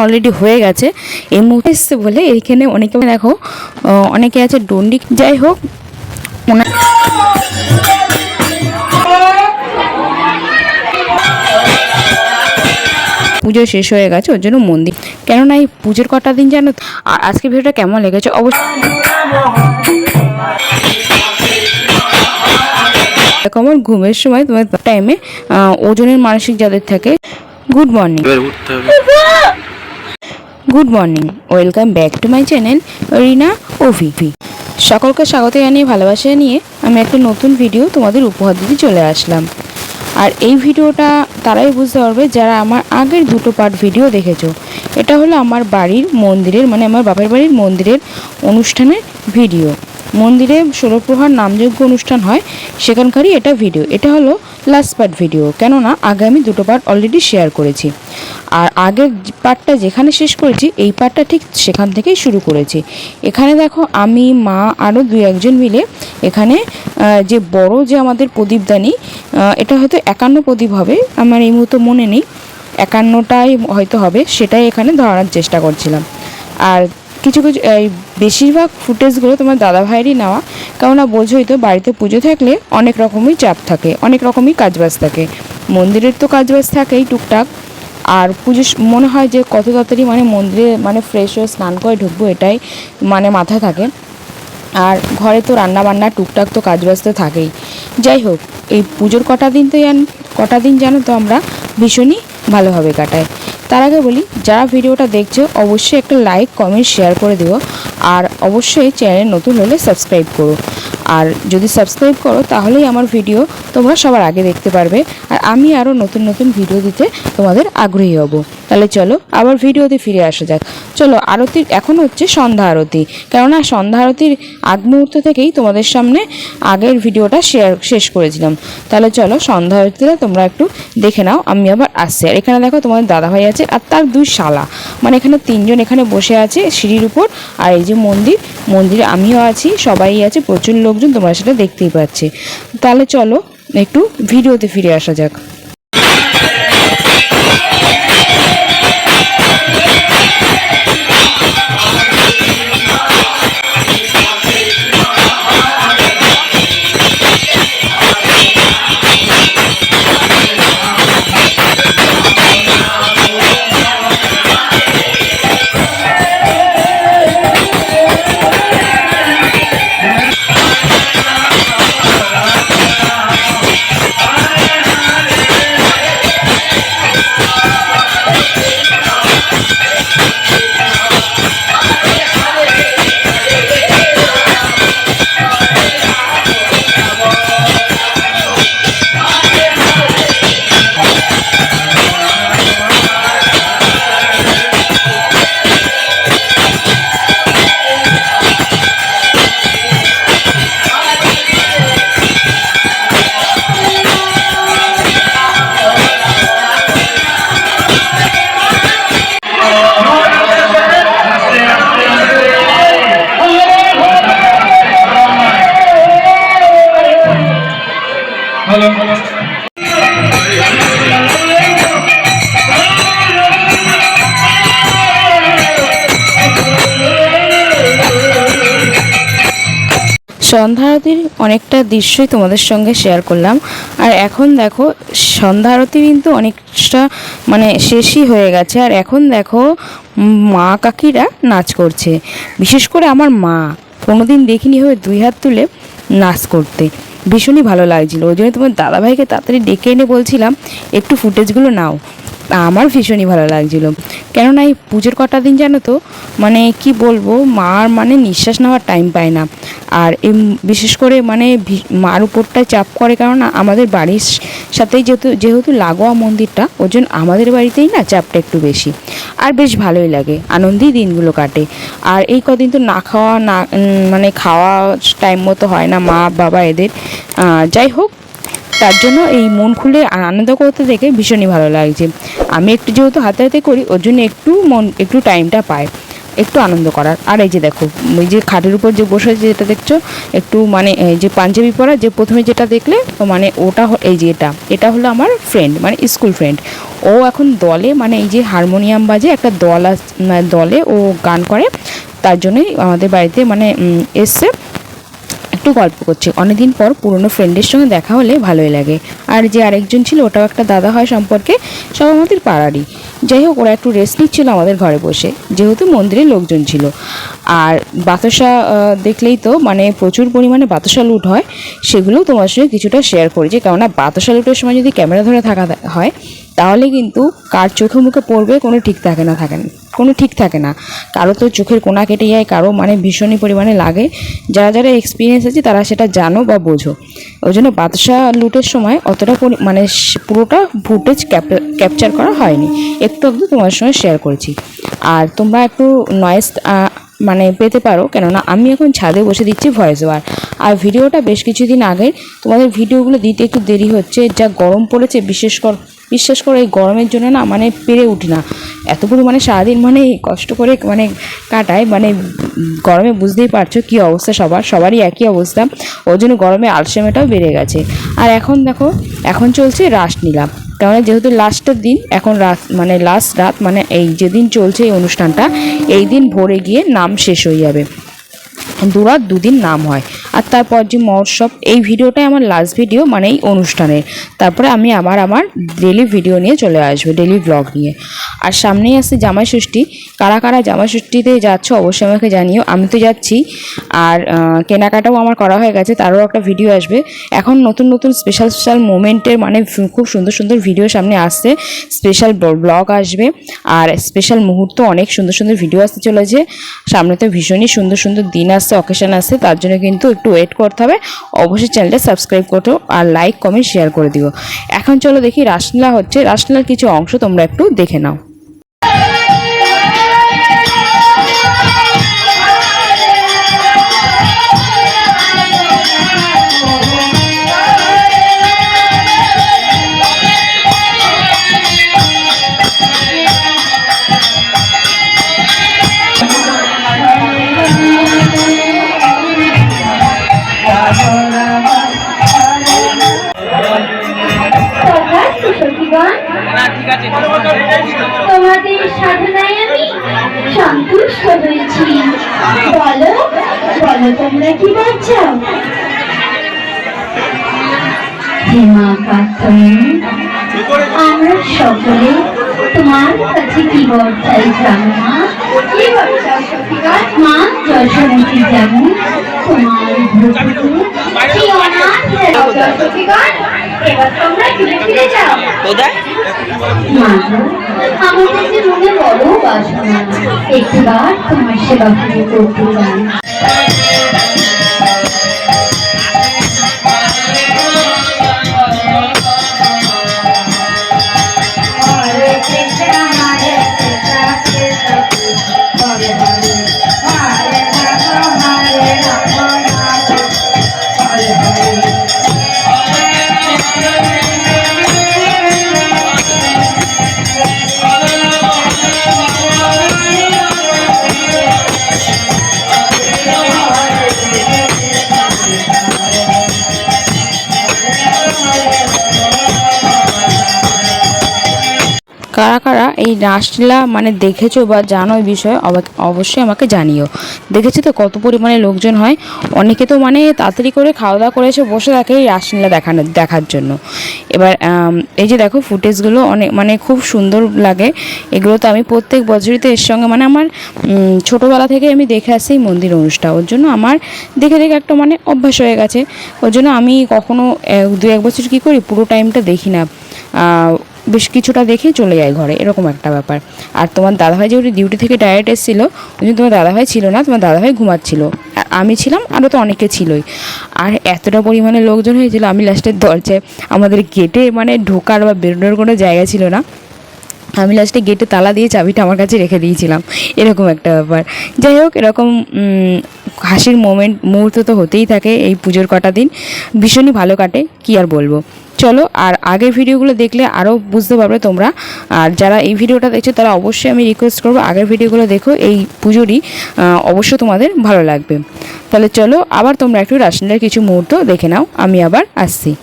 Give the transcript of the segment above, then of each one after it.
Already হয়ে গেছে, এই মুহূর্তে এসছে বলে এইখানে অনেকে দেখো অনেকে আছে ডন্ডি। যাই হোক পুজো শেষ হয়ে গেছে, ওর জন্য মন্দির, কেননা এই পুজোর কটা দিন জানো। আর আজকে ভিডিওটা কেমন লেগেছে অবশ্যই দেখো। আমার ঘুমের সময় তোমার টাইমে ওজনের মানসিক যাদের থাকে, good morning, good morning, welcome back to my channel Rina ওভিভি। সকলকে স্বাগত জানিয়ে ভালোবাসা নিয়ে আমি একটা নতুন ভিডিও তোমাদের উপহার দিতে চলে আসলাম। আর এই ভিডিওটা তারাই বুঝতে পারবে যারা আমার আগের দুটো পার্ট ভিডিও দেখেছো। এটা হলো আমার বাড়ির মন্দিরের, মানে আমার বাপের বাড়ির মন্দিরের অনুষ্ঠানের ভিডিও। মন্দিরে 16 প্রহার নামযজ্ঞ অনুষ্ঠান হয়, সেখানকারই এটা ভিডিও। এটা হলো লাস্ট পার্ট ভিডিও, কেননা আগে আমি দুটো পার্ট অলরেডি শেয়ার করেছি। আর আগের পার্টটা যেখানে শেষ করেছি, এই পার্টটা ঠিক সেখান থেকেই শুরু করেছি। এখানে দেখো আমি, মা, আরও 2-1জন মিলে এখানে যে বড় যে আমাদের প্রদীপদানি, এটা হয়তো 51 প্রদীপ হবে, আমার এই মুহূর্তে মনে নেই, 51টাই হয়তো হবে, সেটাই এখানে ধরানোর চেষ্টা করছিলাম। আর কিছু কিছু এই বেশিরভাগ ফুটেজগুলো তোমার দাদাভাইয়েরই নেওয়া, কেননা বোঝোই তো বাড়িতে পুজো থাকলে অনেক রকমই চাপ থাকে, অনেক রকমই কাজবাজ থাকে। মন্দিরের তো কাজবাজ থাকেই টুকটাক, আর পুজো মনে হয় যে কত তাড়াতাড়ি মানে মন্দিরে মানে ফ্রেশ হয়ে স্নান করে ঢুকবো, এটাই মানে মাথায় থাকে। আর ঘরে তো রান্না বান্না টুকটাক তো কাজবাজ তো থাকেই। যাই হোক, এই পুজোর কটা দিন জানো তো আমরা ভীষণই ভালোভাবে কাটাই। তার আগে বলি, যারা ভিডিওটা দেখছো অবশ্যই একটা লাইক, কমেন্ট, শেয়ার করে দিও। আর অবশ্যই চ্যানেল নতুন হলে সাবস্ক্রাইব করো। আর যদি সাবস্ক্রাইব করো তাহলেই আমার ভিডিও তোমরা সবার আগে দেখতে পারবে, আর আমি আরও নতুন নতুন ভিডিও দিতে তোমাদের আগ্রহী হব। তাহলে চলো আবার ভিডিওতে ফিরে আসা যাক। চলো, আরতির এখন হচ্ছে সন্ধ্যা আরতি, কেননা সন্ধ্যা আরতির আগ মুহূর্ত থেকেই তোমাদের সামনে আগের ভিডিওটা শেষ করেছিলাম। তাহলে চলো সন্ধ্যা আরতিটা তোমরা একটু দেখে নাও, আমি আবার আসছি। আর এখানে দেখো তোমাদের দাদাভাই আছে আর তার 2 শালা, মানে এখানে 3জন এখানে বসে আছে সিঁড়ির উপর। আর এই যে মন্দিরে আমিও আছি, সবাই আছে, প্রচুর লোকজন, তোমরা সেটা দেখতেই পাচ্ছি। তাহলে চলো একটু ভিডিওতে ফিরে আসা যাক। সন্ধ্যা আরতির অনেকটা দৃশ্যই তোমাদের সঙ্গে শেয়ার করলাম। আর এখন দেখো সন্ধ্যা আরতি কিন্তু অনেকটা মানে শেষই হয়ে গেছে। আর এখন দেখো মা কাকিরা নাচ করছে, বিশেষ করে আমার মা, কোনোদিন দেখিনি হয়ে 2 হাত তুলে নাচ করতে, ভীষণই ভালো লাগছিলো। ওই জন্য তোমার দাদাভাইকে তাড়াতাড়ি ডেকে এনে বলছিলাম একটু ফুটেজগুলো নাও। আমার ভীষণই ভালো লাগছিলো, কেননা এই পুজোর কটা দিন জানো তো মানে কি বলবো, মার মানে নিঃশ্বাস নেওয়ার টাইম পায় না। আর বিশেষ করে মানে মার উপরটা চাপ করে, কেননা আমাদের বাড়ির সাথেই যেহেতু লাগোয়া মন্দিরটা, ওই জন্য আমাদের বাড়িতেই না চাপটা একটু বেশি। আর বেশ ভালোই লাগে, আনন্দেই দিনগুলো কাটে। আর এই কদিন তো না মানে খাওয়া টাইম মতো হয় না মা বাবা এদের। যাই হোক, তার জন্য এই মন খুলে আনন্দ করতে দেখে ভীষণই ভালো লাগছে। আমি একটু যেহেতু হাতে হাতে করি, ওর জন্য একটু টাইমটা পাই। একটু আনন্দ করার। আর এই যে দেখো ওই যে খাটের উপর যে বসে যেটা দেখছো একটু মানে এই যে পাঞ্জাবি পরা, যে প্রথমে যেটা দেখলে মানে ওটা এই যে এটা হলো আমার ফ্রেন্ড, মানে স্কুল ফ্রেন্ড। ও এখন দলে মানে এই যে হারমোনিয়াম বাজে, একটা দলে ও গান করে, তার জন্যই আমাদের বাড়িতে মানে এসছে, একটু গল্প করছে। অনেকদিন পর পুরনো ফ্রেন্ডের সঙ্গে দেখা হলে ভালোই লাগে। আর যে আরেকজন ছিল ওটাও একটা দাদা হয় সম্পর্কে, সব আমাদের পাড়ারই। যাই হোক, ওরা একটু রেস্ট নিচ্ছিল আমাদের ঘরে বসে, যেহেতু মন্দিরে লোকজন ছিল। আর বাতাসা দেখলেই তো মানে প্রচুর পরিমাণে বাতাসা লুট হয়, সেগুলোও তোমার সঙ্গে কিছুটা শেয়ার করেছি। কেননা বাতাসা লুটের সময় যদি ক্যামেরা ধরে থাকা হয় তাহলে কিন্তু কার চোখে মুখে পড়বে কোনো ঠিক থাকে না। কারো তো চোখের কোনা কেটে যায়, কারো মানে ভীষণই পরিমাণে লাগে। যারা যারা এক্সপিরিয়েন্স আছে তারা সেটা জানো বা বোঝো। ওই জন্য বাতাসা লুটের সময় অতটা মানে পুরোটা ফুটেজ ক্যাপচার করা হয়নি, একটু তোমার সঙ্গে শেয়ার করেছি। আর তোমরা একটু নয়েজ মানে পেতে পারো, কেননা আমি এখন ছাদে বসে দিচ্ছি ভয়েস ওভার। আর ভিডিওটা বেশ কিছুদিন আগে, তোমাদের ভিডিওগুলো দিতে একটু দেরি হচ্ছে, যা গরম পড়েছে বিশ্বাস করে এই গরমের জন্য না মানে পেরে উঠি না। এত পরিমাণে সারাদিন মানে কষ্ট করে মানে কাটায়, মানে গরমে বুঝতেই পারছো কী অবস্থা, সবারই একই অবস্থা। ওই জন্য গরমে আলসেমিটাও বেড়ে গেছে। আর এখন দেখো, এখন চলছে রাসলীলা, কেননা যেহেতু লাস্টের দিন, এখন লাস্ট রাত মানে এই যেদিন চলছে এই অনুষ্ঠানটা, এই দিন ভোরে গিয়ে নাম শেষ হয়ে যাবে। দুরাত দুদিন নাম হয়। আর তারপর যে মহোৎসব, এই ভিডিওটাই আমার লাস্ট ভিডিও মানে এই অনুষ্ঠানের। তারপরে আমি আমার ডেলি ভিডিও নিয়ে চলে আসবো, ডেলি ব্লগ নিয়ে। আর সামনেই আসছে জামাই ষষ্ঠী। কারা কারা জামাই ষষ্ঠীতে যাচ্ছ অবশ্যই আমাকে জানিও। আমি তো যাচ্ছি। আর কেনাকাটাও আমার করা হয়ে গেছে, তারও একটা ভিডিও আসবে। এখন নতুন নতুন স্পেশাল মোমেন্টের মানে খুব সুন্দর সুন্দর ভিডিও সামনে আসছে, স্পেশাল ব্লগ আসবে। আর স্পেশাল মুহূর্ত, অনেক সুন্দর সুন্দর ভিডিও আসতে চলেছে সামনে। তো ভীষণই সুন্দর সুন্দর দিন আসছে, অকেশন আসছে, তার জন্য কিন্তু একটু ওয়েট করতে হবে। অবশ্যই চ্যানেলটা সাবস্ক্রাইব করো আর লাইক কমেন্ট শেয়ার করে দিও। এখন চলো দেখি রাসলীলা হচ্ছে, রাসলীলার কিছু অংশ তোমরা একটু দেখে নাও। তোমাদের সাধনায় আমি সন্তুষ্ট হয়েছি। বলো বলো তোমরা কি বলছো? হেমা কাঠনি, আমরা সকলে তোমার কাছে কি বর চাই জানো মা? কি বর চাও সখীগণ? মা যশোমতী যেমন তোমার ভ্রুকুটি কি অনাথ সখীগণ, এবার তোমরা ফিরে যাও। মা আমাদের যে মনে বড় বাসনা, একটিবার তোমার সেবা পুজো করতে চাই। কারা কারা এই রাসলীলা মানে দেখেছো বা জানো এই বিষয়ে অবশ্যই আমাকে জানিও। দেখেছো তো কত পরিমাণে লোকজন হয়। অনেকে তো মানে তাড়াতাড়ি করে খাওয়া দাওয়া করে এসে বসে থাকে এই রাসলীলা দেখার জন্য। এবার এই যে দেখো ফুটেজগুলো অনেক মানে খুব সুন্দর লাগে। এগুলো তো আমি প্রত্যেক বছরই তো এর সঙ্গে মানে আমার ছোটোবেলা থেকে আমি দেখে আসছি এই মন্দির অনুষ্ঠান। ওর জন্য আমার দেখে একটা মানে অভ্যাস হয়ে গেছে। ওর জন্য আমি কখনো 2-1 বছর কী করি, পুরো টাইমটা দেখি না, বেশ কিছুটা দেখে চলে যায় ঘরে, এরকম একটা ব্যাপার। আর তোমার দাদাভাই যেহেতু ডিউটি থেকে ডাইরেক্ট এসেছিলো, ওই জন্য তোমার দাদাভাই ছিল না, তোমার দাদাভাই ঘুমাচ্ছিল, আমি ছিলাম, আরও তো অনেকে ছিলই। আর এতটা পরিমাণে লোকজন হয়েছিল, আমি লাস্টের দরজায় আমাদের গেটে মানে ঢোকার বা বেরোনোর কোনো জায়গা ছিল না, আমি লাস্টে গেটে তালা দিয়ে চাবিটা আমার কাছে রেখে দিয়েছিলাম, এরকম একটা ব্যাপার। যাই হোক, এরকম হাসির মুহূর্ত তো হতেই থাকে এই পুজোর কটা দিন, ভীষণই ভালো কাটে, কি আর বলবো। চলো, আর আগের ভিডিওগুলো দেখলে আরও বুঝতে পারবে তোমরা। আর যারা এই ভিডিওটা দেখছো তারা অবশ্যই আমি রিকোয়েস্ট করবো আগের ভিডিওগুলো দেখো, এই পুজোরই অবশ্যই তোমাদের ভালো লাগবে। তাহলে চলো, আবার তোমরা একটু রাসলীলার কিছু মুহূর্ত দেখে নাও, আমি আবার আসছি।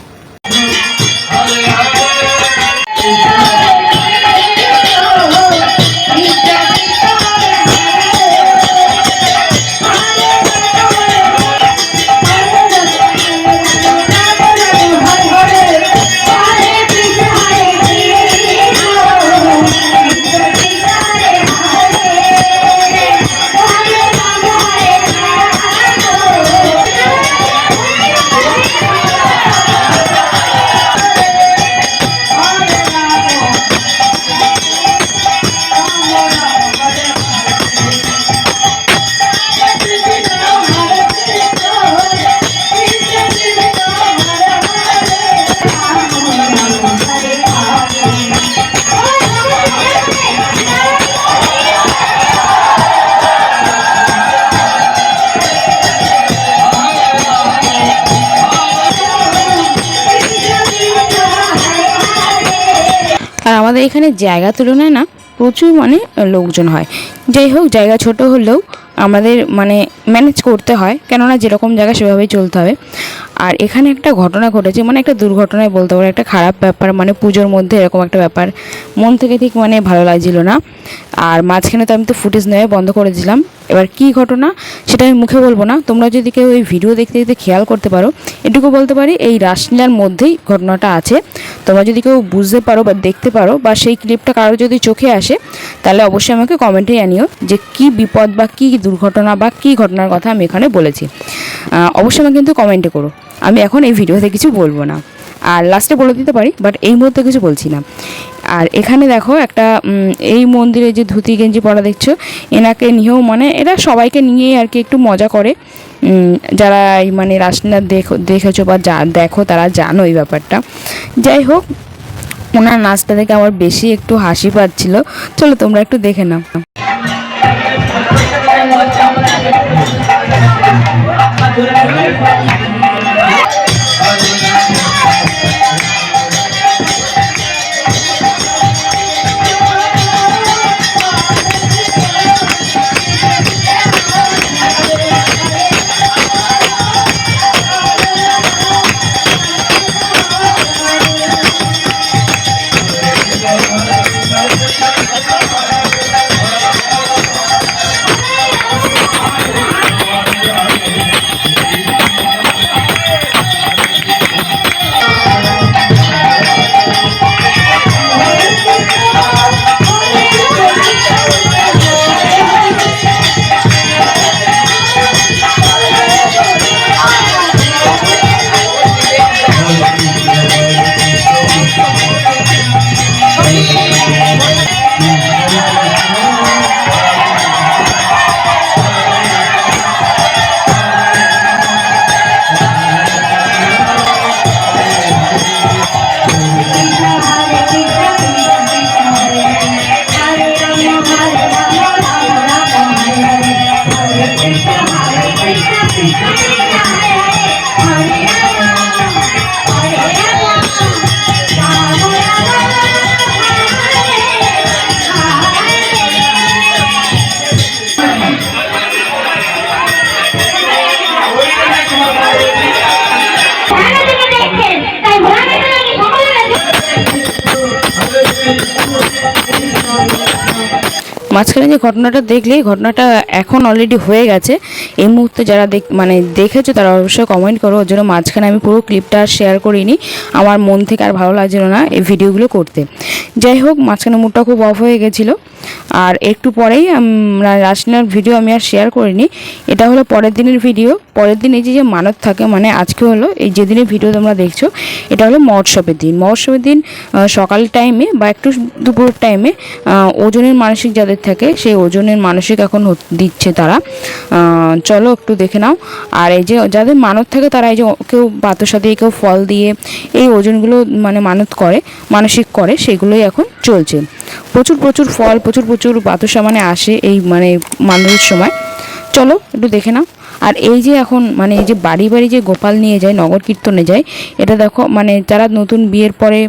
আর আমাদের এখানে জায়গা তুলনায় না প্রচুর মানে লোকজন হয়। যাই হোক, জায়গা ছোট হলেও আমাদের মানে ম্যানেজ করতে হয়, কেননা যেরকম জায়গা সেভাবেই চলতে হবে। আর এখানে একটা ঘটনা ঘটেছে, মানে একটা দুর্ঘটনায় বলতে পারো, একটা খারাপ ব্যাপার, মানে পুজোর মধ্যে এরকম একটা ব্যাপার মন থেকে ঠিক মানে ভালো লাগছিল না। আর মাঝখানে তো আমি তো ফুটেজ নেওয়া বন্ধ করে দিলাম। এবার কী ঘটনা সেটা আমি মুখে বলবো না, তোমরা যদি কেউ এই ভিডিও দেখতে দেখতে খেয়াল করতে পারো, এটুকু বলতে পারি এই রাসলীলার মধ্যেই ঘটনাটা আছে। তোমরা যদি কেউ বুঝতে পারো বা দেখতে পারো বা সেই ক্লিপটা কারো যদি চোখে আসে, তাহলে অবশ্যই আমাকে কমেন্টে জানিও যে কী বিপদ বা কী দুর্ঘটনা বা কী ঘটনার কথা আমি এখানে বলেছি। অবশ্যই আমাকে কিন্তু কমেন্টে করো, আমি এখন এই ভিডিওতে কিছু বলবো না। আর লাস্টে বলে দিতে পারি, বাট এই মুহূর্তে কিছু বলছি না। আর এখানে দেখো একটা এই মন্দিরে যে ধুতি গেঞ্জি পরা দেখছো, এনাকে নিয়েও মানে এরা সবাইকে নিয়েই আর কি একটু মজা করে। যারা এই মানে রাসলীলা দেখেছো বা দেখো তারা জানো এই ব্যাপারটা। যাই হোক, ওনার নাচটা দেখে আমার বেশি একটু হাসি পাচ্ছিল। চলো তোমরা একটু দেখে নাও। মাঝখানে যে ঘটনাটা দেখলে, ঘটনাটা এখন অলরেডি হয়ে গেছে। এই মুহূর্তে যারা মানে দেখেছো তারা অবশ্যই কমেন্ট করো। ওর জন্য মাঝখানে আমি পুরো ক্লিপটা শেয়ার করিনি, আমার মন থেকে আর ভালো লাগছিল না এই ভিডিওগুলো করতে। যাই হোক, মাঝখানে মুডটা খুব অফ হয়ে গেছিলো। আর একটু পরেই রাসলীলার ভিডিও আমি আর শেয়ার করিনি, এটা হলো পরের দিনের ভিডিও। পরের দিন এই যে মানত থাকে, মানে আজকে হলো এই যেদিনের ভিডিও তোমরা দেখছো, এটা হলো মহোৎসবের দিন। মহোৎসবের দিন সকাল টাইমে বা একটু দুপুরের টাইমে ওজনের মানসিক যাদের থাকে সেই ওজনের মানসিক এখন দিচ্ছে তারা। চলো একটু দেখে নাও। আর এই যে যাদের মানত থাকে তারা এই যে কেউ বাতাসা দিয়ে কেউ ফল দিয়ে এই ওজনগুলো মানে মানসিক করে সেগুলোই এখন চলছে। প্রচুর প্রচুর ফল প্রচুর প্রচুর বাতাসা মানে আসে এই মানে মানুষের সময়। চলো একটু দেখে নাও। আর এই যে এখন মানে এই যে বাড়ি বাড়ি যে গোপাল নিয়ে যায়, নগর কীর্তনে যায়, এটা দেখো মানে যারা নতুন বিয়ের পরে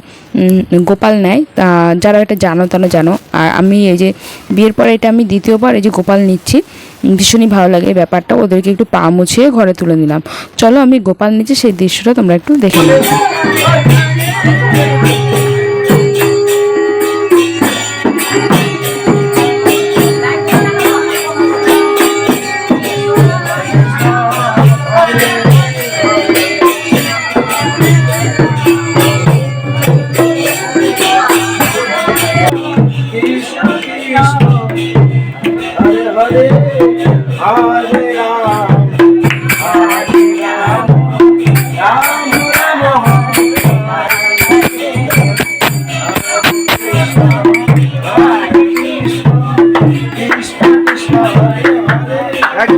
গোপাল নেয় যারা এটা জানো। আর আমি এই যে বিয়ের পরে এটা আমি দ্বিতীয়বার এই যে গোপাল নিচ্ছি, ভীষণই ভালো লাগে এই ব্যাপারটা। ওদেরকে একটু পা মুছিয়ে ঘরে তুলে নিলাম। চলো আমি গোপাল নিচ্ছি সেই দৃশ্যটা তোমরা একটু দেখে নাও।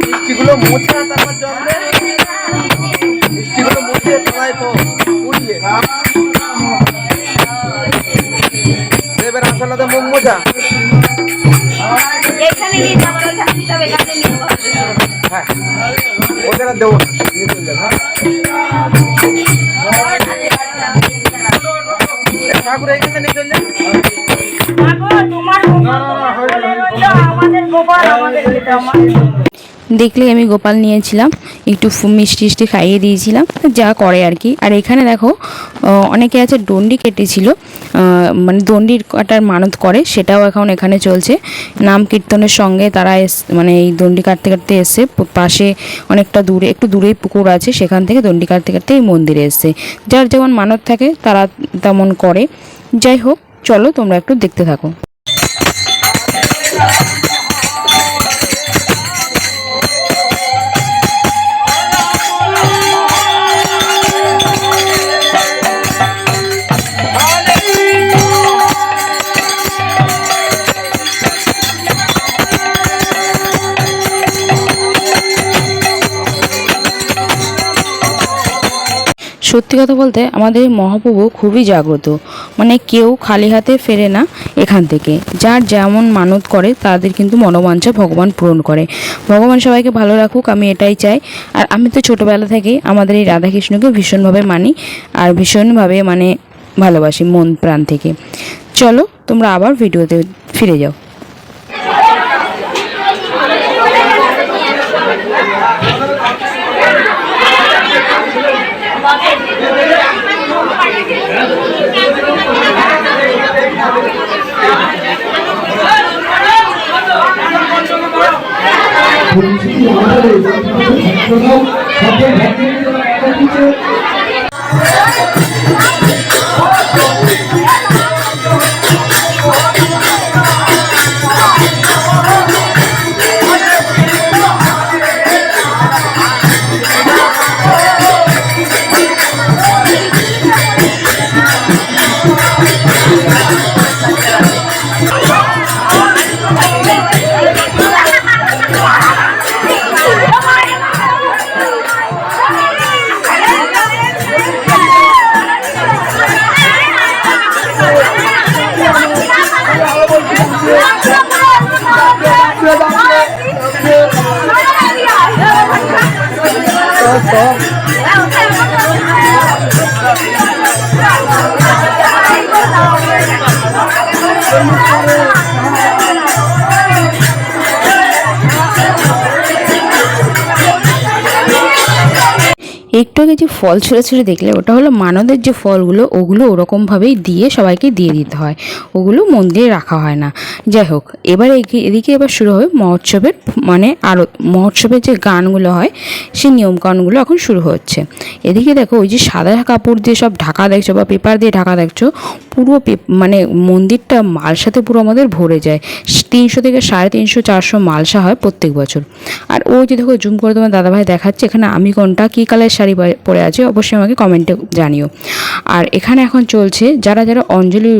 মিষ্টিগুলো মুছে তারপর জল দে, মিষ্টিগুলো মুছে তলায় তো উড়িয়ে এবার আসলে মুখ মোজা হ্যাঁ ওদের দেবো ঠাকুর এইখানে নিয়ে চলে দেখলে আমি গোপাল নিয়েছিলাম, একটু মিষ্টি খাইয়ে দিয়েছিলাম, যা করে আর কি। আর এখানে দেখো অনেকে আছে দণ্ডি কেটেছিল, মানে দণ্ডির কাটার মানত করে, সেটাও এখন এখানে চলছে। নাম কীর্তনের সঙ্গে তারা মানে এই দণ্ডি কাটতে কাটতে এসে পাশে অনেকটা দূরে একটু দূরেই পুকুর আছে, সেখান থেকে দণ্ডি কাটতে কাটতে এই মন্দিরে এসছে। যার যেমন মানত থাকে তারা তেমন করে। যাই হোক চলো তোমরা একটু দেখতে থাকো। সত্যি কথা বলতে আমাদের মহাপ্রভু খুবই জাগ্রত, মানে কেউ খালি হাতে ফেরে না এখান থেকে। যার যেমন মানত করে তাদের কিন্তু মনোবাঞ্ছা ভগবান পূরণ করে। ভগবান সবাইকে ভালো রাখুক, আমি এটাই চাই। আর আমি তো ছোটোবেলা থেকেই আমাদের এই রাধাকৃষ্ণকে ভীষণভাবে মানি আর ভীষণভাবে মানে ভালোবাসি মন প্রাণ থেকে। চলো তোমরা আবার ভিডিওতে ফিরে যাও। একটু আগে যে ফল ছেড়ে দেখলে ওটা হলো মানদের যে ফলগুলো, ওগুলো ওরকমভাবেই দিয়ে সবাইকে দিয়ে দিতে হয়, ওগুলো মন্দিরে রাখা হয় না। যাই হোক এবার এদিকে এবার শুরু হবে মহোৎসবের মানে আরও মহোৎসবের যে গানগুলো হয় সেই নিয়মকানুনগুলো এখন শুরু হচ্ছে। এদিকে দেখো ওই যে সাদা কাপড় দিয়ে সব ঢাকা দেখছো বা পেপার দিয়ে ঢাকা দেখছো, পুরো মানে মন্দিরটা মালসাতে পুরো আমাদের ভরে যায়। 300 থেকে 350 400 মালসা হয় প্রত্যেক বছর। আর ওই যে দেখো জুম করে তোমার দাদাভাই দেখাচ্ছে এখানে আমি কোনটা কী কালার শাড়ি পড়ে আছে অবশ্যই আমাকে কমেন্টে জানিও। আর এখানে এখন চলছে যারা যারা অঞ্জলি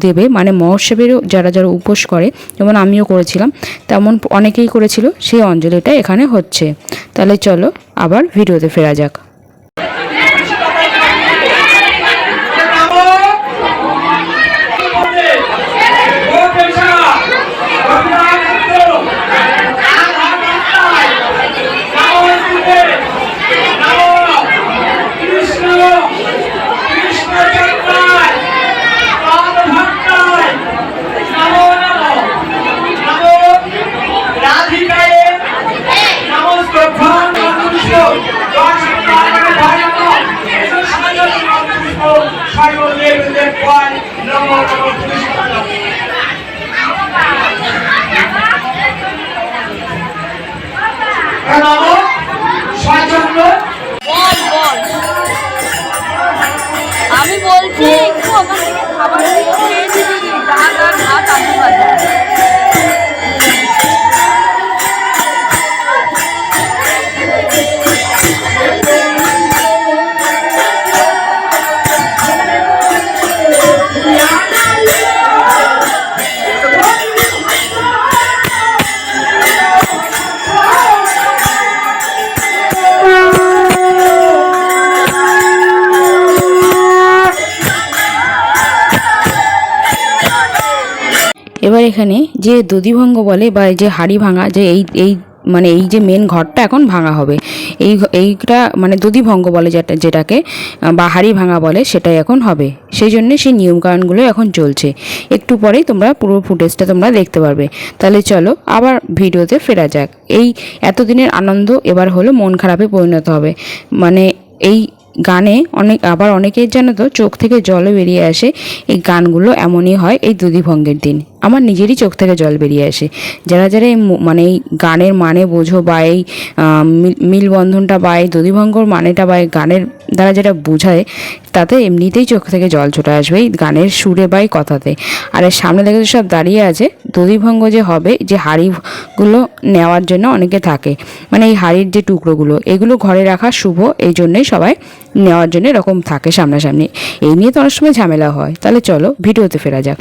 দেবে, মানে মহোৎসবেরও যারা যারা উপোস করে, যেমন আমিও করেছিলাম, তেমন অনেকেই করেছিল, সেই অঞ্জলিটা এখানে হচ্ছে। তাহলে চলো আবার ভিডিওতে ফেরা যাক। আমি বলছি একটু ওখান থেকে খাবার খেয়ে দিবি, ডাল আর ভাত আলু ভাজা। এবার এখানে যে দধিভঙ্গ বলে বা এই যে হাড়ি ভাঙা, যে এই মানে এই যে মেন ঘরটা এখন ভাঙা হবে, এইটা মানে দধিভঙ্গ বলে যেটাকে বা হাড়ি ভাঙা বলে, সেটাই এখন হবে। সেই জন্য সেই নিয়মকানুনগুলো এখন চলছে। একটু পরেই তোমরা পুরো ফুটেজটা তোমরা দেখতে পারবে। তাহলে চলো আবার ভিডিওতে ফেরা যাক। এই এতদিনের আনন্দ এবার হলো মন খারাপে পরিণত হবে। মানে এই গানে অনেকের জানো তো চোখ থেকে জলও বেরিয়ে আসে। এই গানগুলো এমনই হয় এই দধিভঙ্গের দিন। আমার নিজেরই চোখ থেকে জল বেরিয়ে আসে। যারা যারা এই মানে এই গানের মানে বোঝো বা এই মিলবন্ধনটা বা এই দধিভঙ্গর মানেটা বা এই গানের দ্বারা যেটা বোঝায়, তাতে এমনিতেই চোখ থেকে জল ছুটে আসবে এই গানের সুরে বা এই কথাতে। আর এর সামনে দেখে সব দাঁড়িয়ে আছে দধিভঙ্গ যে হবে, যে হাঁড়িগুলো নেওয়ার জন্য অনেকে থাকে, মানে এই হাঁড়ির যে টুকরোগুলো এগুলো ঘরে রাখা শুভ, এই জন্যই সবাই নেওয়ার জন্য এরকম থাকে সামনাসামনি। এই নিয়ে তো অনেক সময় ঝামেলা হয়। তাহলে চলো ভিডিওতে ফেরা যাক।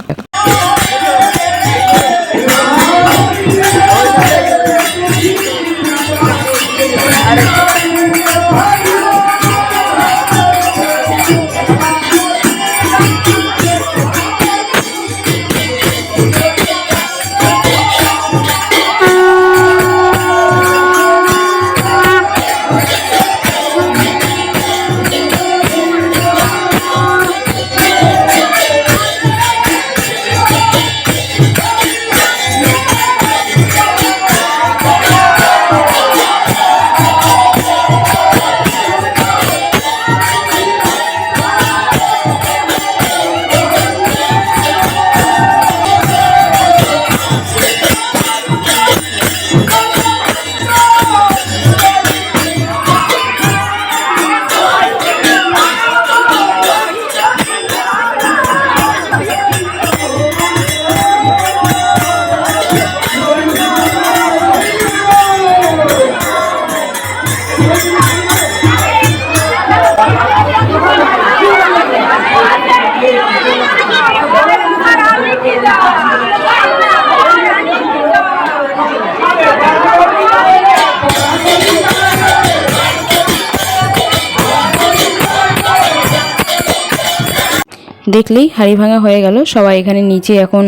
দেখলেই হাঁড়ি ভাঙা হয়ে গেল। সবাই এখানে নিচে এখন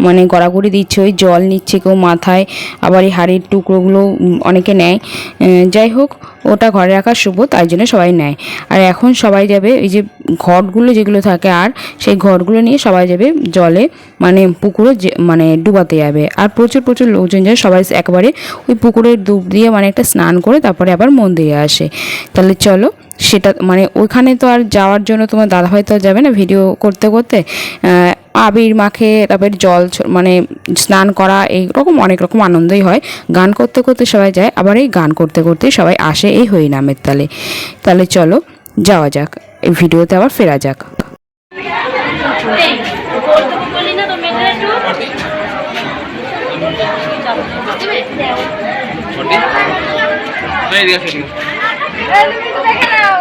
মানে গড়াগড়ি দিচ্ছে, ওই জল নিচ্ছে কেউ মাথায়, আবার এই হাঁড়ির টুকরোগুলো অনেকে নেয়। যাই হোক, ওটা ঘরে রাখা শুভ, তাই জন্য সবাই নেয়। আর এখন সবাই যাবে এই যে ঘটগুলো যেগুলো থাকে, আর সেই ঘটগুলো নিয়ে সবাই যাবে জলে, মানে পুকুরে মানে ডুবাতে যাবে। আর প্রচুর প্রচুর লোকজন যায়, সবাই একবারে ওই পুকুরের ডুব দিয়ে মানে একটা স্নান করে তারপরে আবার মন্দিরে আসে। তাহলে চলো সেটা মানে ওইখানে তো আর যাওয়ার জন্য তোমার দাদাভাই তো যাবে না ভিডিও করতে করতে, আবির মাখে তারপরে জল মানে স্নান করা, এইরকম অনেক রকম আনন্দই হয়। গান করতে করতে সবাই যায়, আবার এই গান করতে করতে সবাই আসে এই হরিনামের তালে। তাহলে চলো যাওয়া যাক, এই ভিডিওতে আবার ফেরা যাক। ঠিক আছে। দেখে নাও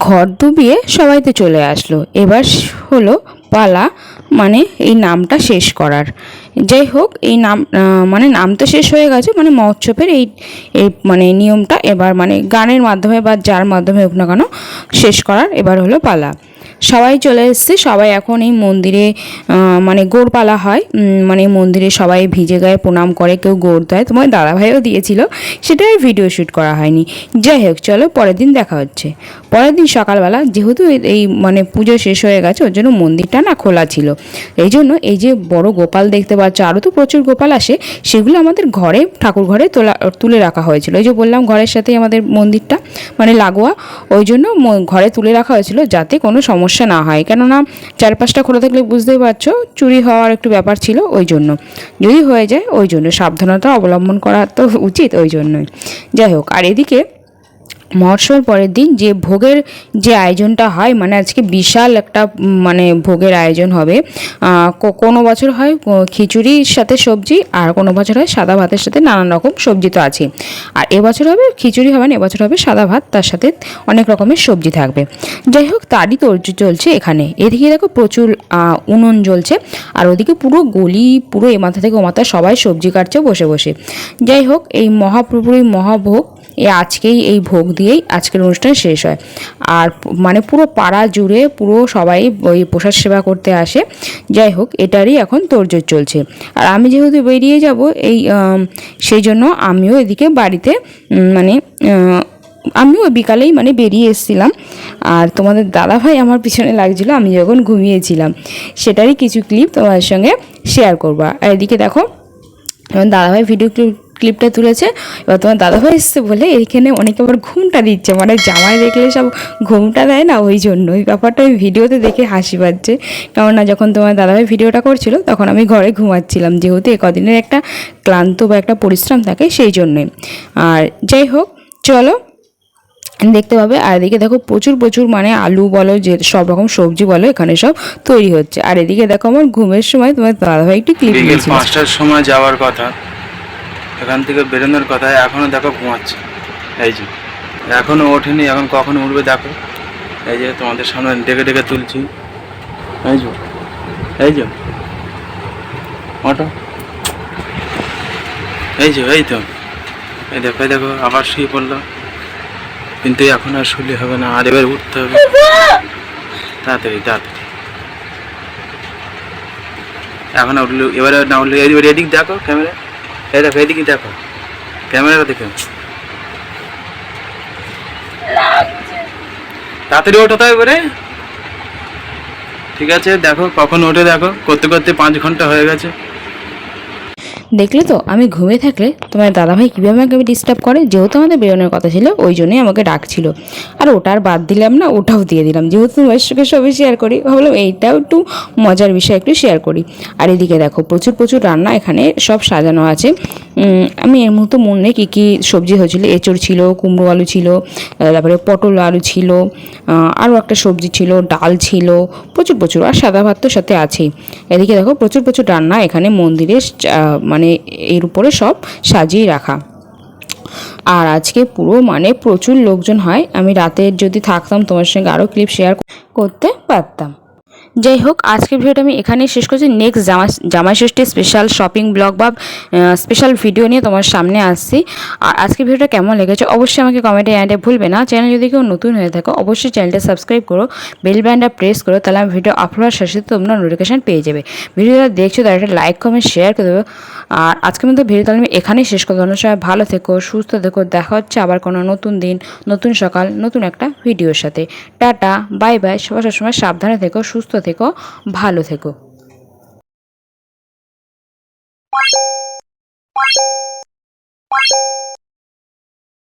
ঘর ডুবিয়ে সবাই তো চলে আসলো, এবার হলো পালা মানে এই নামটা শেষ করার। যাই হোক এই নাম মানে নাম তো শেষ হয়ে গেছে, মানে মহোৎসবের এই এই মানে নিয়মটা এবার মানে গানের মাধ্যমে বা যার মাধ্যমে হোক না কেন শেষ করার এবার হলো পালা। সবাই চলে এসছে, সবাই এখন এই মন্দিরে মানে গোড়পালা হয়, মানে মন্দিরে সবাই ভিজে গায়ে প্রণাম করে, কেউ গোড় দেয়, তোমার দাদাভাইও দিয়েছিল, সেটাই ভিডিও শ্যুট করা হয়নি। যাই হোক চলো পরের দিন দেখা হচ্ছে। পরের দিন সকালবেলা যেহেতু এই মানে পুজো শেষ হয়ে গেছে ওর জন্য মন্দিরটা না খোলা ছিল, এই জন্য এই যে বড় গোপাল দেখতে পাচ্ছ, আরও তো প্রচুর গোপাল আসে, সেগুলো আমাদের ঘরে ঠাকুর ঘরে তুলে রাখা হয়েছিল। এই যে বললাম ঘরের সাথেই আমাদের মন্দিরটা মানে লাগোয়া, ওই জন্য ঘরে তুলে রাখা হয়েছিল যাতে কোনো সমস্যা না হয়, কেননা চারপাশটা খোলা থাকলে বুঝতেই পারছো চুরি হওয়ার একটু ব্যাপার ছিল, ওই জন্য যদি হয়ে যায় ওই জন্য সাবধানতা অবলম্বন করা তো উচিত, ওই জন্যই। যাই হোক, আর এদিকে মহোৎসবের পরের দিন যে ভোগের যে আয়োজনটা হয়, মানে আজকে বিশাল একটা মানে ভোগের আয়োজন হবে। কোনো বছর হয় খিচুড়ির সাথে সবজি, আর কোনো বছর হয় সাদা ভাতের সাথে নানান রকম সবজি তো আছে। আর এবছর হবে খিচুড়ি হবে না, এবছর হবে সাদা ভাত, তার সাথে অনেক রকমের সবজি থাকবে। যাই হোক তারই তোড়জোড় চলছে এখানে। এদিকে দেখো প্রচুর উনুন জ্বলছে, আর ওদিকে পুরো গলি পুরো এ মাথা থেকে ও মাথা সবাই সবজি কাটছে বসে বসে। যাই হোক এই মহাপ্রভুর মহাভোগ আজকেই এই ভোগ দিয়েই আজকের অনুষ্ঠান শেষ হয়। আর মানে পুরো পাড়া জুড়ে পুরো সবাই ওই প্রসাদ সেবা করতে আসে। যাই হোক এটারই এখন তোড়জোড় চলছে। আর আমি যেহেতু বেরিয়ে যাব এই সেই জন্য আমিও এদিকে বাড়িতে মানে আমিও বিকালেই মানে বেরিয়ে এসেছিলাম। আর তোমাদের দাদাভাই আমার পিছনে লাগছিলো আমি যখন ঘুমিয়েছিলাম, সেটারই কিছু ক্লিপ তোমাদের সঙ্গে শেয়ার করবো। আর এদিকে দেখো তোমার দাদাভাই ভিডিও ক্লিপটা তুলেছে। এবার তোমার দাদাভাই এসছে বলে এইখানে অনেকে আবার ঘুমটা দিচ্ছে, মানে জামাই দেখলে সব ঘুমটা দেয় না, ওই জন্য ওই ব্যাপারটা ওই ভিডিওতে দেখে হাসি পাচ্ছে। কেননা যখন তোমার দাদাভাই ভিডিওটা করছিল তখন আমি ঘরে ঘুমাচ্ছিলাম, যেহেতু কদিনের একটা ক্লান্ত বা একটা পরিশ্রম থাকে সেই জন্যই। আর যাই হোক চলো দেখতে পাবে। আর এদিকে দেখো প্রচুর মানে আলু বলো যে সব রকম সবজি বলো এখানে সব তৈরি হচ্ছে। আর এদিকে দেখো আমার ঘুমের সময় তোমার দাদাভাই একটু ক্লিপ নিয়েছিল, 5টার সময় যাওয়ার কথা, এখান থেকে বেরোনোর কথা, এখনও দেখো ঘুমাচ্ছে। এই যে এখনও ওঠেনি, এখন কখন উঠবে দেখো। এই যে তোমাদের সামনে ডেকে ডেকে তুলছি, এই যে এই যে ওঠো, এই যে এই তো এই দেখো আবার শুয়ে পড়লো, কিন্তু এখন আর শুলে হবে না, আর এবার উঠতে হবে তাড়াতাড়ি। এখন উঠলো, এবারে না উঠলে এদিক দেখো ক্যামেরা, এই দেখো এদিকে দেখো ক্যামেরাটা দেখো, তাড়াতাড়ি ওঠো তো এবারে। ঠিক আছে দেখো কখন ওঠে, দেখো করতে করতে 5 ঘন্টা হয়ে গেছে। দেখলে তো আমি ঘুমিয়ে থাকলে তোমার দাদাভাই কীভাবে আমাকে ডিস্টার্ব করে, যেহেতু আমাদের বেরোনোর কথা ছিল ওই জন্যই আমাকে ডাকছিল। আর ওটা আর বাদ দিলাম না, ওটাও দিয়ে দিলাম, যেহেতু তোমার সঙ্গে সবই শেয়ার করি, ভাবলাম এইটাও একটু মজার বিষয় একটু শেয়ার করি। আর এদিকে দেখো প্রচুর প্রচুর রান্না এখানে সব সাজানো আছে। আমি এর মতো মনে নেই কী কী সবজি হয়েছিল, এঁচড় ছিল, কুমড়ো আলু ছিল, তারপরে পটল আলু ছিল, আরও একটা সবজি ছিল, ডাল ছিল, প্রচুর প্রচুর, আর সাদা ভাত তো সাথে আছেই। এদিকে দেখো প্রচুর প্রচুর রান্না এখানে মন্দিরে মানে এর উপরে সব সাজিয়ে রাখা। আর আজকে পুরো মানে প্রচুর লোকজন হয়, আমি রাতে যদি থাকতাম তোমার সঙ্গে আরও ক্লিপ শেয়ার করতে পারতাম। যাই হোক, আজকের ভিডিওটা আমি এখানেই শেষ করছি। নেক্সট জামাই ষষ্ঠীর স্পেশাল শপিং ব্লগ বা স্পেশাল ভিডিও নিয়ে তোমার সামনে আসছি। আর আজকের ভিডিওটা কেমন লেগেছে অবশ্যই আমাকে কমেন্টে জানাতে ভুলবে না। চ্যানেল যদি কেউ নতুন হয়ে থাকো অবশ্যই চ্যানেলটা সাবস্ক্রাইব করো, বেল বাটনটা প্রেস করো, তাহলে আমি ভিডিও আপলোড হওয়ার সাথে সাথে তোমরা নোটিফিকেশান পেয়ে যাবে। ভিডিওটা দেখছো তার একটা লাইক কমেন্ট শেয়ার করে দেবো। আর আজকের মধ্যে ভিডিও তাহলে আমি এখানেই শেষ করবো। অন্য সময় ভালো থেকো, সুস্থ থেকো, দেখা হচ্ছে আবার কোনো নতুন দিন, নতুন সকাল, নতুন একটা ভিডিওর সাথে। টাটা, বাই বাই, সবার সবসময় সাবধানে থেকো, সুস্থ থেকো, ভালো থেকো।